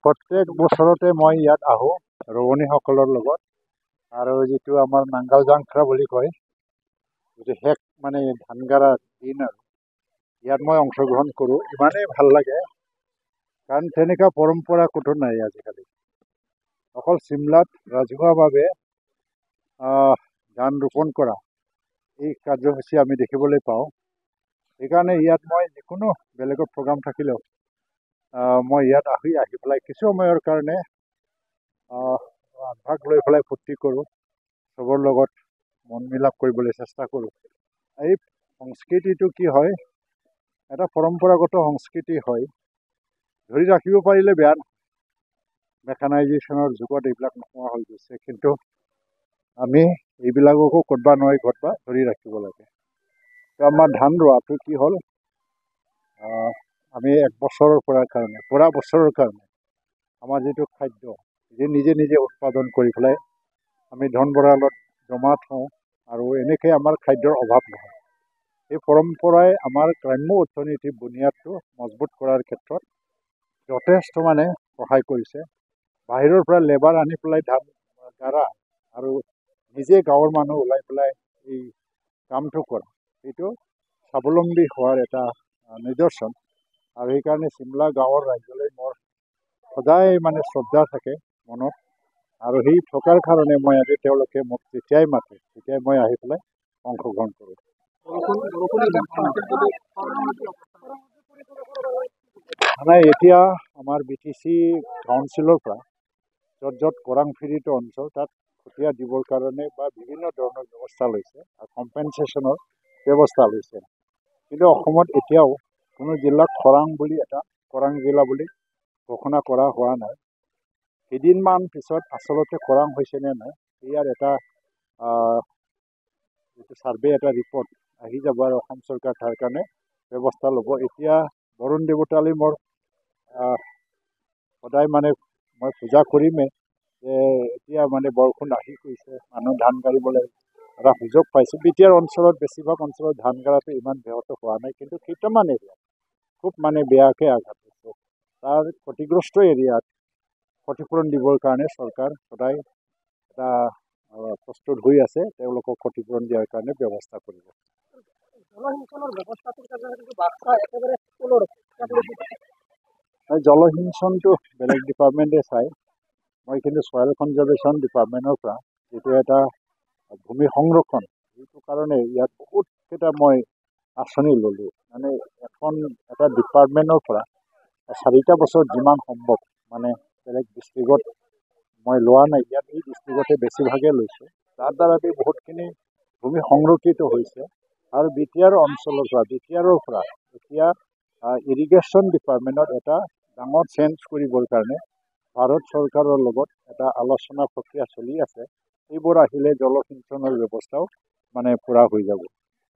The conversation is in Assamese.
প্ৰত্যেক বছৰতে মই ইয়াত আহোঁ ৰোৱনীসকলৰ লগত আৰু যিটো আমাৰ নাংগাল জাংখ্ৰা বুলি কয় যিটো শেষ মানে ধান গাৰা দিন আৰু ইয়াত মই অংশগ্ৰহণ কৰোঁ। ইমানেই ভাল লাগে কাৰণ তেনেকুৱা পৰম্পৰা ক'তো নাই আজিকালি। অকল চিমলাত ৰাজহুৱাভাৱে ধান ৰোপণ কৰা এই কাৰ্যসূচী আমি দেখিবলৈ পাওঁ। সেইকাৰণে ইয়াত মই যিকোনো বেলেগৰ প্ৰগ্ৰাম থাকিলেও মই ইয়াত আহি পেলাই কিছু সময়ৰ কাৰণে ভাগ লৈ পেলাই ফূৰ্তি কৰোঁ, চবৰ লগত মন মিলাপ কৰিবলৈ চেষ্টা কৰোঁ। এই সংস্কৃতিটো কি হয়, এটা পৰম্পৰাগত সংস্কৃতি হয়, ধৰি ৰাখিব পাৰিলে বেয়া নহয়। মেকানাইজেশ্যনৰ যুগত এইবিলাক নোহোৱা হৈ গৈছে, কিন্তু আমি এইবিলাককো ক'তবা নহয় ক'তবা ধৰি ৰাখিব লাগে। তো আমাৰ ধান ৰোৱাটো কি হ'ল, আমি এক বছৰৰ পৰা কাৰণে আমাৰ যিটো খাদ্য নিজে নিজে উৎপাদন কৰি পেলাই আমি ধন ভঁৰালত জমা থওঁ আৰু এনেকৈ আমাৰ খাদ্যৰ অভাৱ নহয়। এই পৰম্পৰাই আমাৰ গ্ৰাম্য অৰ্থনীতিৰ বুনিয়াদটো মজবুত কৰাৰ ক্ষেত্ৰত যথেষ্ট সহায় কৰিছে। বাহিৰৰ পৰা লেবাৰ আনি পেলাই ধান গাৰা আৰু নিজে গাঁৱৰ মানুহ ওলাই পেলাই এই কামটো কৰা, এইটো স্বাৱলম্বী হোৱাৰ এটা নিদৰ্শন। আৰু সেইকাৰণে চিমলা গাঁৱৰ ৰাইজলৈ মোৰ সদায় শ্ৰদ্ধা থাকে মনত, আৰু সেই থকাৰ কাৰণে মই আজি তেওঁলোকে মোক যেতিয়াই মাতে তেতিয়াই মই আহি পেলাই অংশগ্ৰহণ কৰোঁ। এতিয়া আমাৰ BTC কাউন্সিলৰ পৰা য'ত য'ত কৰাংফেৰিটো অঞ্চল তাত কঠীয়া দিবৰ কাৰণে বা বিভিন্ন ধৰণৰ ব্যৱস্থা লৈছে আৰু কম্পেনচেশ্যনৰ ব্যৱস্থা লৈছে। কিন্তু অসমত এতিয়াও কোনো জিলাক খৰাং জিলা বুলি ঘোষণা কৰা হোৱা নাই। কেইদিনমান পিছত আচলতে খৰাং হৈছে নে নাই ইয়াৰ এটা যিটো ছাৰ্ভে এটা ৰিপৰ্ট আহি যাব আৰু অসম চৰকাৰ তাৰ কাৰণে ব্যৱস্থা ল'ব। এতিয়া বৰুণ দেৱতালৈ মোৰ সদায় মই পূজা কৰিমেই যে এতিয়া বৰষুণ আহি গৈছে, মানুহ ধান কাঢ়িবলৈ এটা সুযোগ পাইছে। বিটিআৰ অঞ্চলত বেছিভাগ অঞ্চলত ধান কাঢ়াটো ইমান ব্যাহত হোৱা নাই, কিন্তু কেইটামান এৰিয়াত খুব বেয়াকৈ আঘাত হৈছে। তাৰ ক্ষতিগ্ৰস্ত এৰিয়াত ক্ষতিপূৰণ দিবৰ কাৰণে চৰকাৰ সদায় এটা প্ৰস্তুত হৈ আছে, তেওঁলোকক ক্ষতিপূৰণ দিয়াৰ কাৰণে ব্যৱস্থা কৰিব। জলসিঞ্চনটো বেলেগ ডিপাৰ্টমেণ্টে চায়, মই কিন্তু ছয়েল কনজাৰ্ভেশ্যন ডিপাৰ্টমেণ্টৰ পৰা যিটো এটা ভূমি সংৰক্ষণ, সেইটো কাৰণে ইয়াত বহুতকেইটা মই আঁচনি ল'লোঁ। এটা ডিপাৰ্টমেণ্টৰ পৰা 4টা বছৰ যিমান সম্ভৱ বেলেগ ডিষ্ট্ৰিক্টত মই লোৱা নাই, ইয়াত এই ডিষ্ট্ৰিক্টতে বেছিভাগে লৈছোঁ। তাৰ দ্বাৰাতে বহুতখিনি ভূমি সংৰক্ষিত হৈছে। আৰু বিটিআৰৰ পৰা এতিয়া ইৰিগেশ্যন ডিপাৰ্টমেণ্টত এটা ডাঙৰ চেঞ্জ কৰিবৰ কাৰণে ভাৰত চৰকাৰৰ লগত এটা আলোচনা প্ৰক্ৰিয়া চলি আছে। এইবোৰ আহিলে জলসিঞ্চনৰ ব্যৱস্থাও পূৰা হৈ যাব।